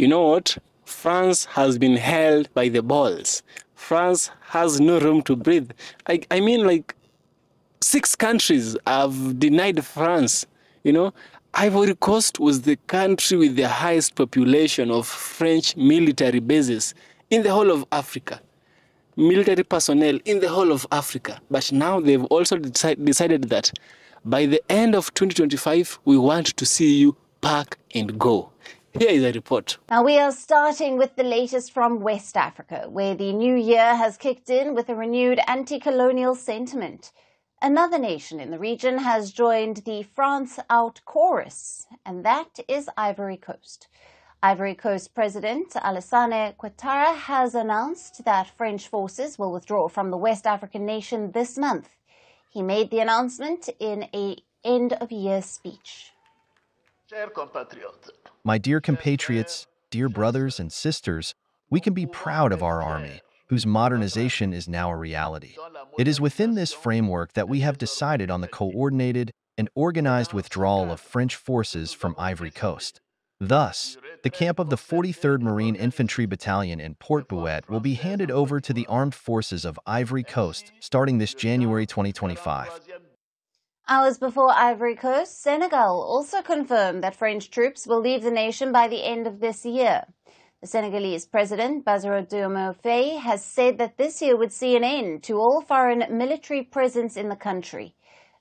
you know what? France has been held by the balls. France has no room to breathe. I mean, like, 6 countries have denied France, you know. Ivory Coast was the country with the highest population of French military bases in the whole of Africa. Military personnel in the whole of Africa. But now they've also decided that by the end of 2025, we want to see you pack and go. Here is a report. Now we are starting with the latest from West Africa, where the new year has kicked in with a renewed anti-colonial sentiment. Another nation in the region has joined the France Out chorus, and that is Ivory Coast. Ivory Coast President Alassane Ouattara has announced that French forces will withdraw from the West African nation this month. He made the announcement in an end-of-year speech. My dear compatriots, dear brothers and sisters, we can be proud of our army, whose modernization is now a reality. It is within this framework that we have decided on the coordinated and organized withdrawal of French forces from Ivory Coast. Thus, the camp of the 43rd Marine Infantry Battalion in Port Bouet will be handed over to the armed forces of Ivory Coast starting this January 2025. Hours before Ivory Coast, Senegal also confirmed that French troops will leave the nation by the end of this year. The Senegalese President, Bassirou Diomaye Faye, has said that this year would see an end to all foreign military presence in the country.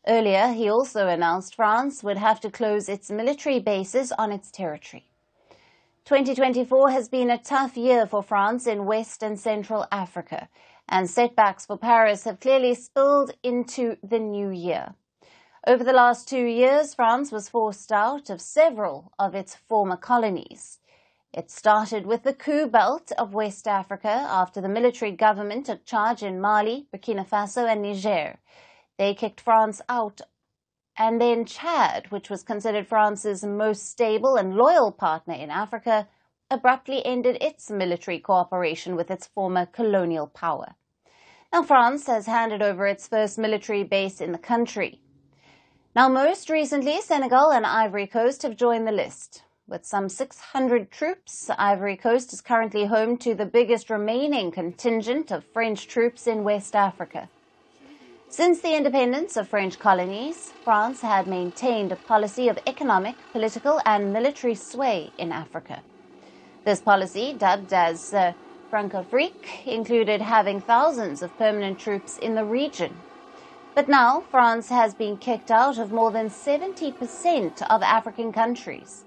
Earlier, he also announced France would have to close its military bases on its territory. 2024 has been a tough year for France in West and Central Africa, and setbacks for Paris have clearly spilled into the new year. Over the last 2 years, France was forced out of several of its former colonies. It started with the coup belt of West Africa after the military government took charge in Mali, Burkina Faso and Niger. They kicked France out, and then Chad, which was considered France's most stable and loyal partner in Africa, abruptly ended its military cooperation with its former colonial power. Now France has handed over its first military base in the country. Now most recently, Senegal and Ivory Coast have joined the list. With some 600 troops, Ivory Coast is currently home to the biggest remaining contingent of French troops in West Africa. Since the independence of French colonies, France had maintained a policy of economic, political and military sway in Africa. This policy, dubbed as Francophrique, included having thousands of permanent troops in the region. But now, France has been kicked out of more than 70% of African countries.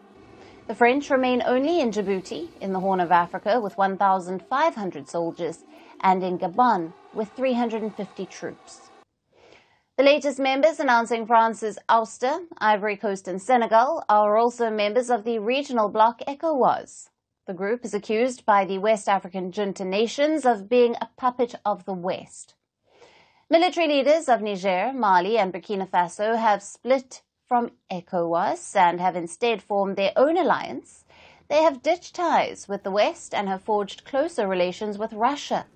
The French remain only in Djibouti, in the Horn of Africa, with 1,500 soldiers, and in Gabon, with 350 troops. The latest members announcing France's ouster, Ivory Coast and Senegal, are also members of the regional bloc ECOWAS. The group is accused by the West African junta nations of being a puppet of the West. Military leaders of Niger, Mali and Burkina Faso have split from ECOWAS and have instead formed their own alliance. They have ditched ties with the West and have forged closer relations with Russia.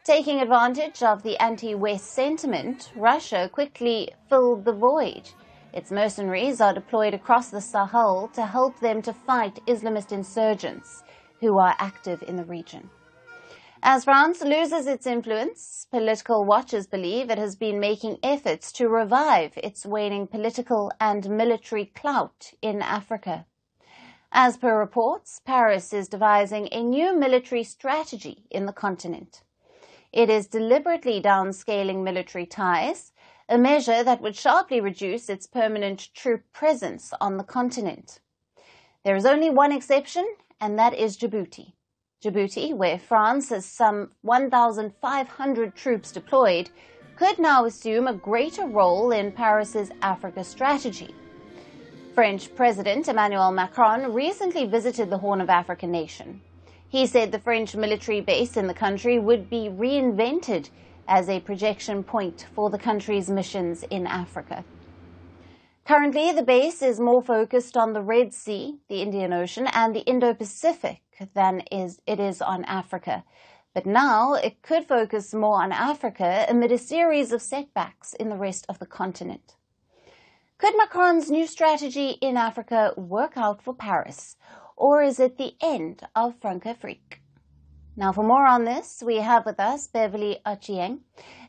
Taking advantage of the anti-West sentiment, Russia quickly filled the void. Its mercenaries are deployed across the Sahel to help them to fight Islamist insurgents who are active in the region. As France loses its influence, political watchers believe it has been making efforts to revive its waning political and military clout in Africa. As per reports, Paris is devising a new military strategy in the continent. It is deliberately downscaling military ties, a measure that would sharply reduce its permanent troop presence on the continent. There is only one exception, and that is Djibouti. Djibouti, where France has some 1,500 troops deployed, could now assume a greater role in Paris's Africa strategy. French President Emmanuel Macron recently visited the Horn of Africa nation. He said the French military base in the country would be reinvented as a projection point for the country's missions in Africa. Currently, the base is more focused on the Red Sea, the Indian Ocean, and the Indo-Pacific than it is on Africa. But now it could focus more on Africa amid a series of setbacks in the rest of the continent. Could Macron's new strategy in Africa work out for Paris? or is it the end of Francophrique? Now, for more on this, we have with us Beverly Ochieng,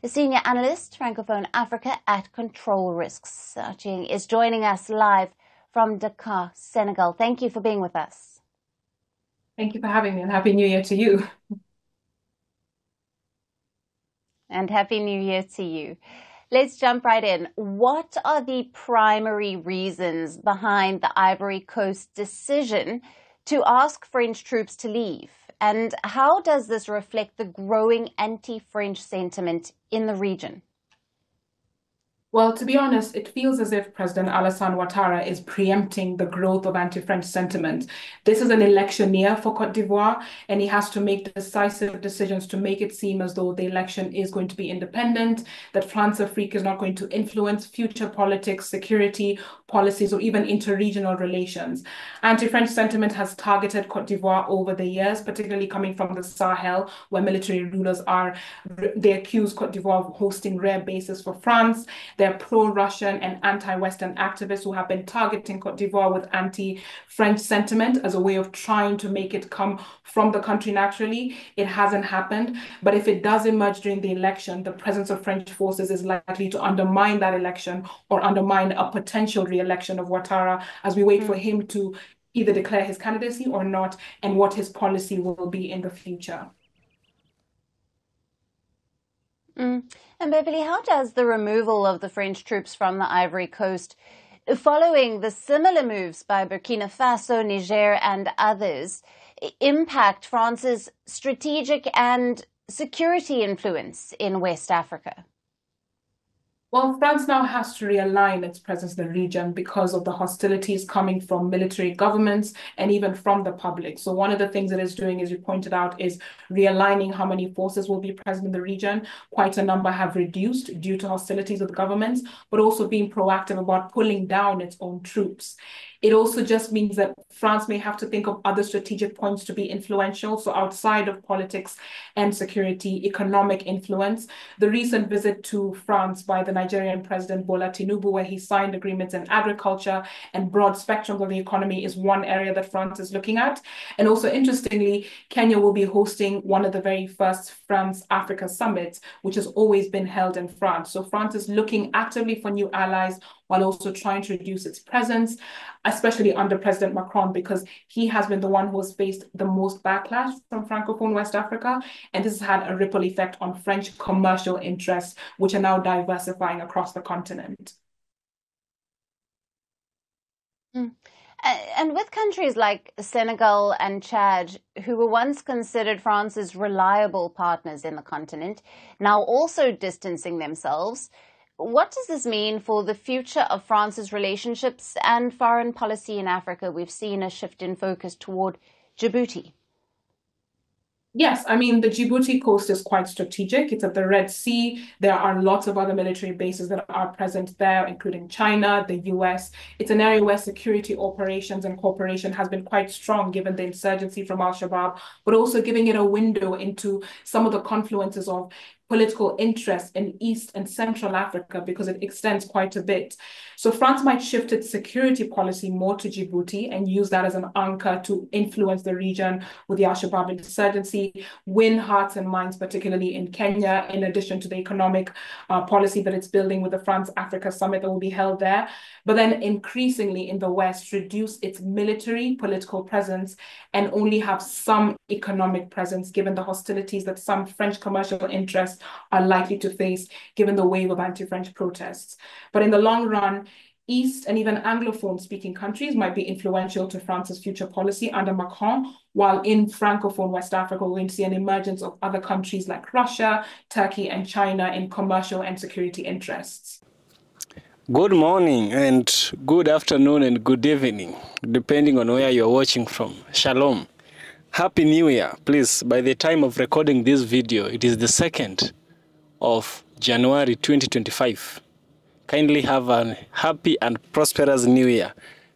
a senior analyst, Francophone Africa at Control Risks. Ochieng is joining us live from Dakar, Senegal. Thank you for being with us. Thank you for having me, and Happy New Year to you. And Happy New Year to you. Let's jump right in. What are the primary reasons behind the Ivory Coast decision to ask French troops to leave? And how does this reflect the growing anti-French sentiment in the region? Well, to be honest, it feels as if President Alassane Ouattara is preempting the growth of anti-French sentiment. This is an election year for Côte d'Ivoire, and he has to make decisive decisions to make it seem as though the election is going to be independent, that Francophrique is not going to influence future politics, security, policies, or even interregional relations. Anti-French sentiment has targeted Côte d'Ivoire over the years, particularly coming from the Sahel, where military rulers they accuse Côte d'Ivoire of hosting rare bases for France. They're pro-Russian and anti-Western activists who have been targeting Côte d'Ivoire with anti-French sentiment as a way of trying to make it come from the country naturally. It hasn't happened, but if it does emerge during the election, the presence of French forces is likely to undermine that election or undermine a potential re-election of Ouattara as we wait for him to either declare his candidacy or not, and what his policy will be in the future. And Beverly, how does the removal of the French troops from the Ivory Coast, following the similar moves by Burkina Faso, Niger, and others, impact France's strategic and security influence in West Africa? Well, France now has to realign its presence in the region because of the hostilities coming from military governments and even from the public. So one of the things it is doing, as you pointed out, is realigning how many forces will be present in the region. Quite a number have reduced due to hostilities with governments, but also being proactive about pulling down its own troops. It also just means that France may have to think of other strategic points to be influential. So outside of politics and security, economic influence. The recent visit to France by the Nigerian President Bola Tinubu, where he signed agreements in agriculture and broad spectrums of the economy, is one area that France is looking at. And also, interestingly, Kenya will be hosting one of the very first France-Africa summits, which has always been held in France. So France is looking actively for new allies while also trying to reduce its presence, especially under President Macron, because he has been the one who has faced the most backlash from Francophone West Africa. And this has had a ripple effect on French commercial interests, which are now diversifying across the continent. And with countries like Senegal and Chad, who were once considered France's reliable partners in the continent, now also distancing themselves, what does this mean for the future of France's relationships and foreign policy in Africa? We've seen a shift in focus toward Djibouti. Yes, I mean, the Djibouti coast is quite strategic. It's at the Red Sea. There are lots of other military bases that are present there, including China, the US. It's an area where security operations and cooperation has been quite strong given the insurgency from Al-Shabaab, but also giving it a window into some of the confluences of political interest in East and Central Africa because it extends quite a bit. So France might shift its security policy more to Djibouti and use that as an anchor to influence the region with the Al-Shabaab insurgency, win hearts and minds, particularly in Kenya, in addition to the economic policy that it's building with the France-Africa summit that will be held there. But then increasingly in the West, reduce its military political presence and only have some economic presence, given the hostilities that some French commercial interests are likely to face, given the wave of anti-French protests. But in the long run, East and even Anglophone-speaking countries might be influential to France's future policy under Macron, while in Francophone West Africa, we're going to see an emergence of other countries like Russia, Turkey, and China in commercial and security interests. Good morning and good afternoon and good evening, depending on where you're watching from. Shalom. Happy New Year. Please, by the time of recording this video, it is the 2nd of January 2025. Kindly have a happy and prosperous New Year.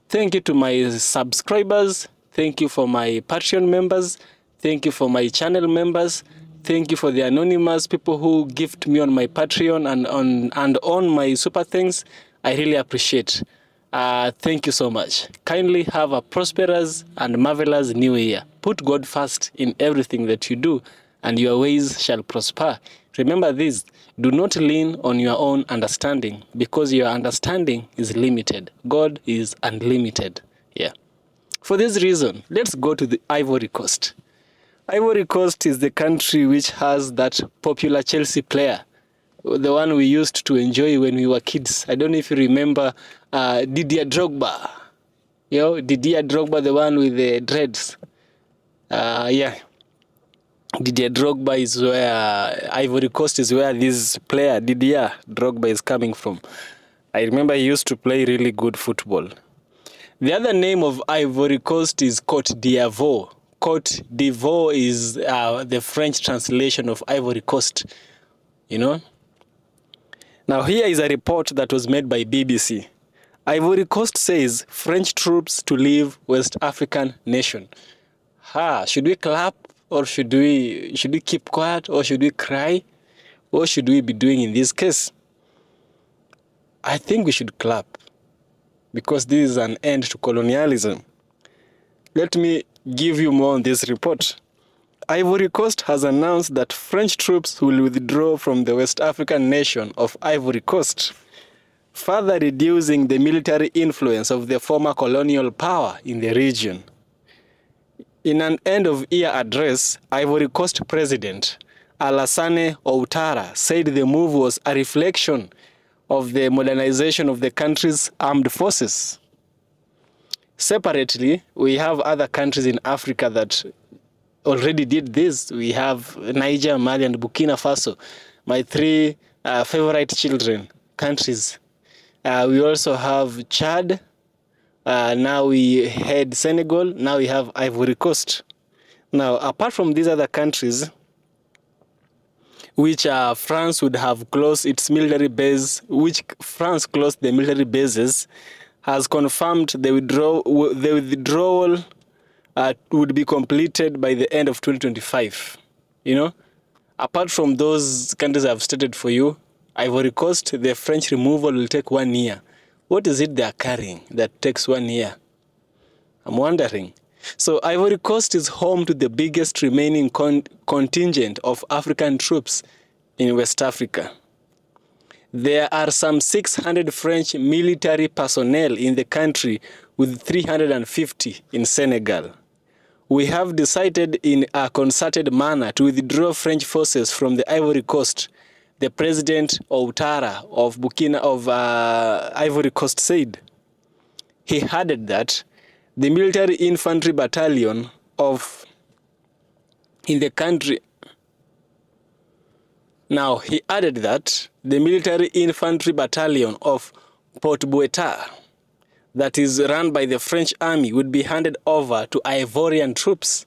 Thank you to my subscribers. Thank you for my Patreon members. Thank you for my channel members. Thank you for the anonymous people who gift me on my Patreon and on my super things. I really appreciate. Thank you so much. Kindly have a prosperous and marvelous new year. Put God first in everything that you do, and your ways shall prosper. Remember this, do not lean on your own understanding, because your understanding is limited. God is unlimited. Yeah. For this reason, let's go to the Ivory Coast. Ivory Coast is the country which has that popular Chelsea player, the one we used to enjoy when we were kids. I don't know if you remember Didier Drogba. You know, Didier Drogba, the one with the dreads. Yeah. Didier Drogba is where, Ivory Coast is where this player, Didier Drogba, is coming from. I remember he used to play really good football. The other name of Ivory Coast is Côte d'Ivoire. Côte d'Ivoire is the French translation of Ivory Coast, you know. Now here is a report that was made by BBC. Ivory Coast says French troops to leave West African nation. Should we clap, or should we keep quiet, or should we cry? What should we be doing in this case? I think we should clap, because this is an end to colonialism. Let me give you more on this report. Ivory Coast has announced that French troops will withdraw from the West African nation of Ivory Coast, further reducing the military influence of the former colonial power in the region. In an end-of-year address, Ivory Coast President Alassane Ouattara said the move was a reflection of the modernization of the country's armed forces. Separately, we have other countries in Africa that already did this. We have Niger, Mali, and Burkina Faso, my three favorite children countries. We also have Chad. Now we had Senegal. Now we have Ivory Coast. Now, apart from these other countries, which France would have closed its military base, which France closed the military bases, has confirmed the withdrawal would be completed by the end of 2025. You know, apart from those countries I've stated for you, Ivory Coast, the French removal will take 1 year. What is it they are carrying that takes 1 year? I'm wondering. So Ivory Coast is home to the biggest remaining contingent of African troops in West Africa. There are some 600 French military personnel in the country, with 350 in Senegal. We have decided in a concerted manner to withdraw French forces from the Ivory Coast, the President Ouattara of Ivory Coast said. He added that the military infantry battalion in the country. Now, he added that the military infantry battalion of Port-Bouetard, that is run by the French army, would be handed over to Ivorian troops.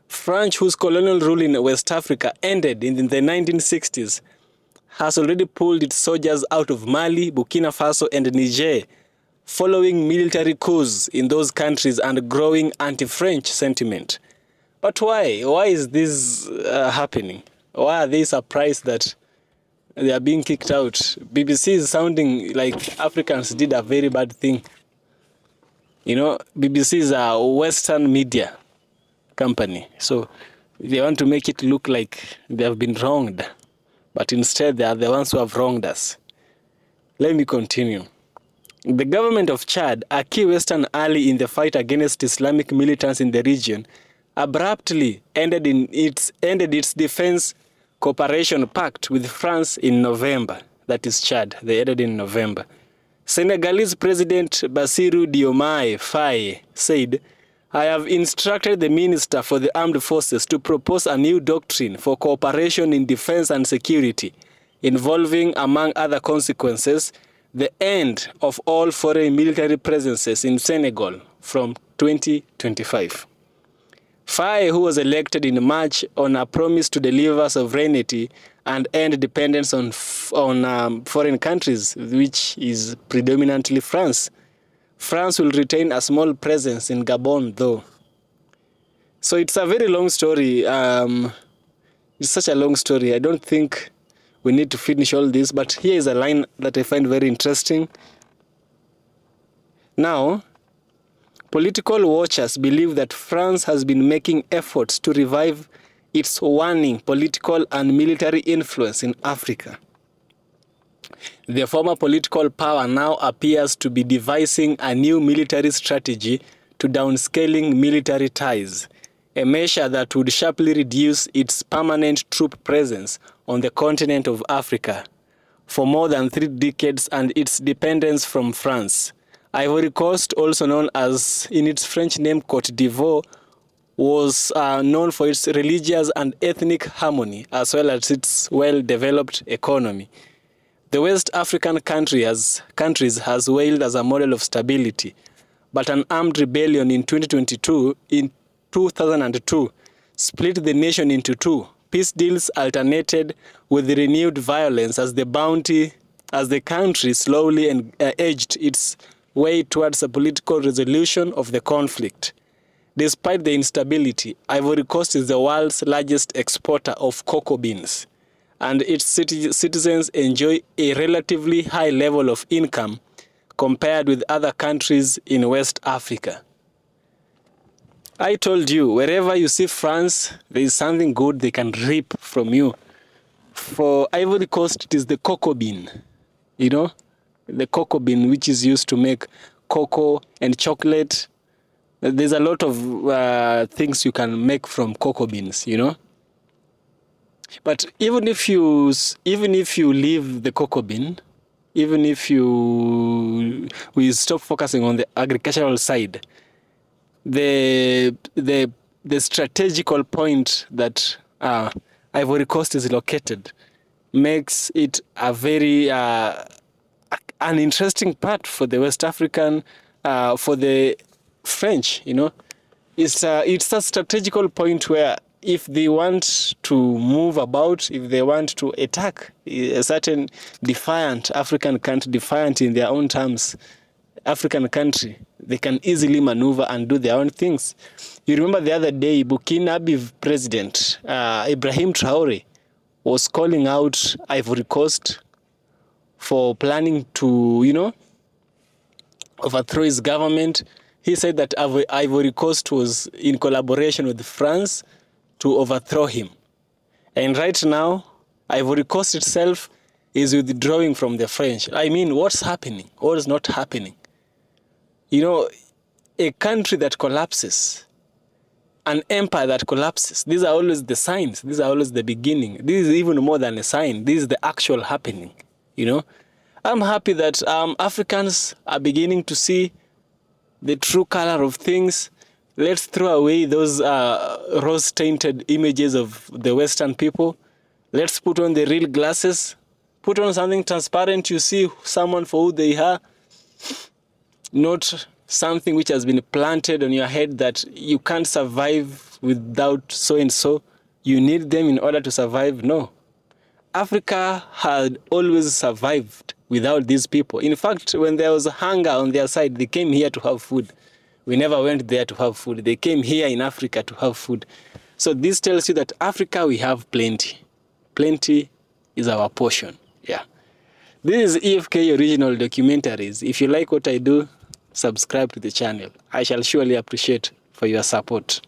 France, whose colonial rule in West Africa ended in the 1960s, has already pulled its soldiers out of Mali, Burkina Faso, and Niger, following military coups in those countries and growing anti-French sentiment. But why? Why is this happening? Why are they surprised that they are being kicked out? BBC is sounding like Africans did a very bad thing. You know, BBC is a Western media company, so they want to make it look like they have been wronged, but instead they are the ones who have wronged us. Let me continue. The government of Chad, a key Western ally in the fight against Islamic militants in the region, abruptly ended its defense cooperation pact with France in November. That is Chad. They ended in November. Senegalese President Bassirou Diomaye Faye said, "I have instructed the Minister for the Armed Forces to propose a new doctrine for cooperation in defense and security, involving, among other consequences, the end of all foreign military presences in Senegal from 2025. Faye, who was elected in March on a promise to deliver sovereignty and end dependence on foreign countries, which is predominantly France. France will retain a small presence in Gabon, though. So it's a very long story. It's such a long story. I don't think we need to finish all this, but here is a line that I find very interesting. Now, political watchers believe that France has been making efforts to revive its waning political and military influence in Africa. The former political power now appears to be devising a new military strategy to downscaling military ties, a measure that would sharply reduce its permanent troop presence on the continent of Africa for more than 3 decades and its dependence from France. Ivory Coast, also known as in its French name Côte d'Ivoire, was known for its religious and ethnic harmony as well as its well-developed economy. The West African countries has wailed as a model of stability, but an armed rebellion in 2002 split the nation into two. Peace deals alternated with renewed violence as the country slowly edged its way towards a political resolution of the conflict. Despite the instability, Ivory Coast is the world's largest exporter of cocoa beans, and its citizens enjoy a relatively high level of income compared with other countries in West Africa. I told you, wherever you see France, there is something good they can reap from you. For Ivory Coast, it is the cocoa bean, you know, the cocoa bean which is used to make cocoa and chocolate. There's a lot of things you can make from cocoa beans, you know. But even if you leave the cocoa bean, even if we stop focusing on the agricultural side, the strategical point that Ivory Coast is located makes it a very an interesting part for the West African, for the French, you know. It's a strategical point where if they want to move about, if they want to attack a certain defiant African country, defiant in their own terms, African country, they can easily maneuver and do their own things. You remember the other day, Burkinabe President Ibrahim Traore was calling out Ivory Coast for planning to, you know, overthrow his government. He said that Ivory Coast was in collaboration with France to overthrow him. And right now, Ivory Coast itself is withdrawing from the French. I mean, what's happening? What is not happening? You know, a country that collapses, an empire that collapses, these are always the signs. These are always the beginning. This is even more than a sign. This is the actual happening, you know. I'm happy that Africans are beginning to see the true color of things. Let's throw away those rose-tainted images of the Western people. Let's put on the real glasses. Put on something transparent. You see someone for who they are. Not something which has been planted on your head that you can't survive without so-and-so. You need them in order to survive. No. Africa had always survived without these people. In fact, when there was hunger on their side, they came here to have food. We never went there to have food. They came here in Africa to have food. So this tells you that Africa, we have plenty. Plenty is our portion. Yeah. This is EFK Original Documentaries. If you like what I do, subscribe to the channel. I shall surely appreciate for your support.